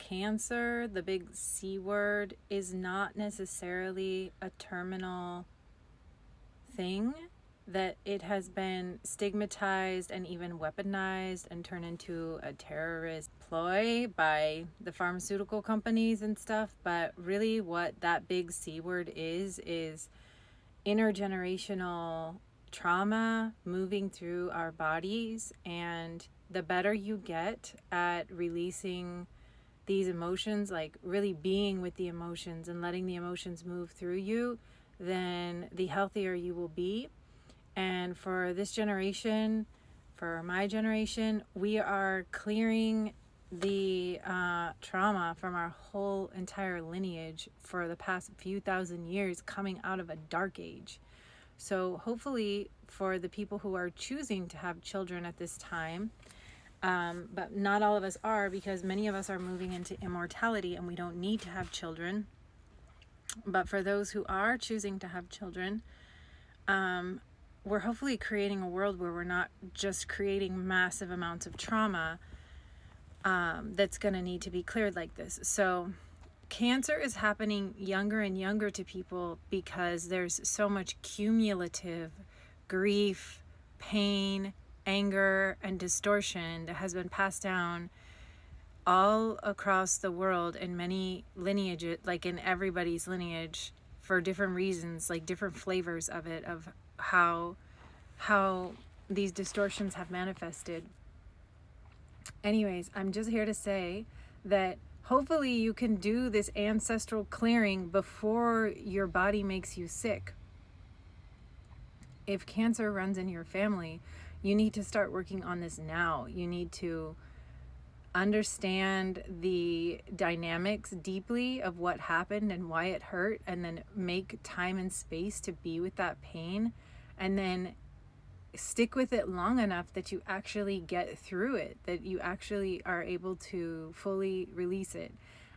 cancer, the big C word, is not necessarily a terminal thing, that it has been stigmatized and even weaponized and turned into a terrorist ploy by the pharmaceutical companies and stuff. But really what that big C word is intergenerational trauma moving through our bodies. And the better you get at releasing these emotions, like really being with the emotions and letting the emotions move through you, then the healthier you will be. And for this generation, for my generation, we are clearing the trauma from our whole entire lineage for the past few thousand years, coming out of a dark age. So hopefully for the people who are choosing to have children at this time, but not all of us are, because many of us are moving into immortality and we don't need to have children. But for those who are choosing to have children, we're hopefully creating a world where we're not just creating massive amounts of trauma that's going to need to be cleared like this. So cancer is happening younger and younger to people because there's so much cumulative grief, pain, anger, and distortion that has been passed down all across the world in many lineages, like in everybody's lineage, for different reasons, like different flavors of it, of how these distortions have manifested. Anyways, I'm just here to say that hopefully you can do this ancestral clearing before your body makes you sick. If cancer runs in your family, you need to start working on this now. You need to understand the dynamics deeply of what happened and why it hurt, and then make time and space to be with that pain, and then stick with it long enough that you actually get through it, that you actually are able to fully release it,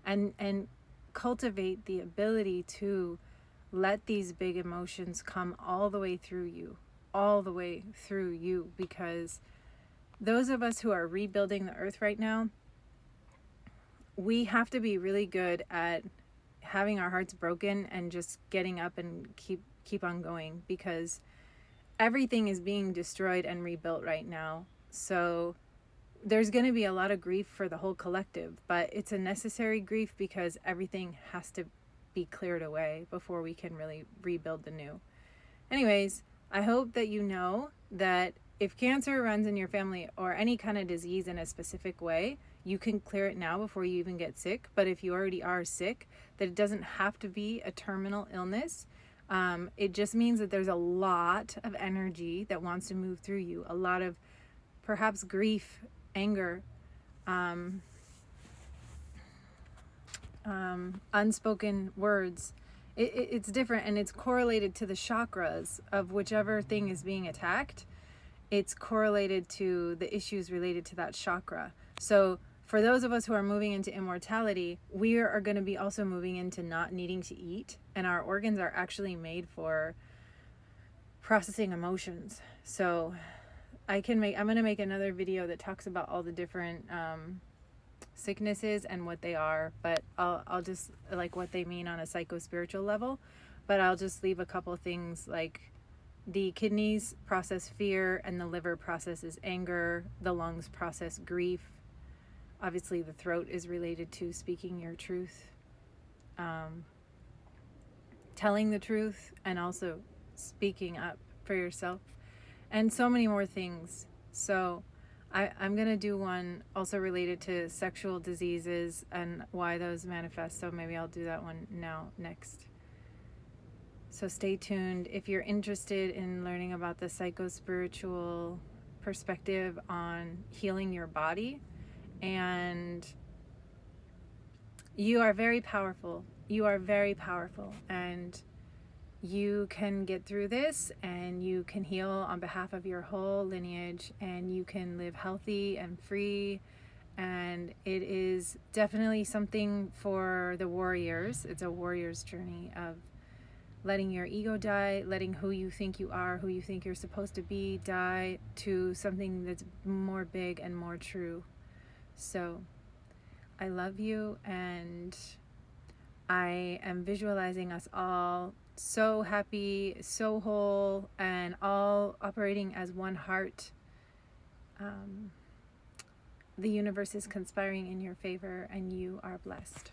and cultivate the ability to let these big emotions come all the way through you, because those of us who are rebuilding the earth right now, we have to be really good at having our hearts broken and just getting up and keep on going, because everything is being destroyed and rebuilt right now. So there's going to be a lot of grief for the whole collective, but it's a necessary grief because everything has to be cleared away before we can really rebuild the new. Anyways, I hope that you know that if cancer runs in your family, or any kind of disease in a specific way, you can clear it now before you even get sick. But if you already are sick, that it doesn't have to be a terminal illness. It just means that there's a lot of energy that wants to move through you, a lot of perhaps grief, anger, unspoken words. It's different, and it's correlated to the chakras of whichever thing is being attacked. It's correlated to the issues related to that chakra. So for those of us who are moving into immortality, we are going to be also moving into not needing to eat, and our organs are actually made for processing emotions. So I'm going to make another video that talks about all the different sicknesses and what they are, but I'll just, like, what they mean on a psycho-spiritual level. But I'll just leave a couple things, like the kidneys process fear, and the liver processes anger, the lungs process grief. Obviously the throat is related to speaking your truth, telling the truth, and also speaking up for yourself, and so many more things. So I'm going to do one also related to sexual diseases and why those manifest. So maybe I'll do that one next. So stay tuned. If you're interested in learning about the psycho-spiritual perspective on healing your body, and you are very powerful. You are very powerful, and you can get through this, and you can heal on behalf of your whole lineage, and you can live healthy and free. And it is definitely something for the warriors. It's a warrior's journey of letting your ego die, letting who you think you are, who you think you're supposed to be, die to something that's more big and more true. So I love you, and I am visualizing us all so happy, so whole, and all operating as one heart. The universe is conspiring in your favor, and you are blessed.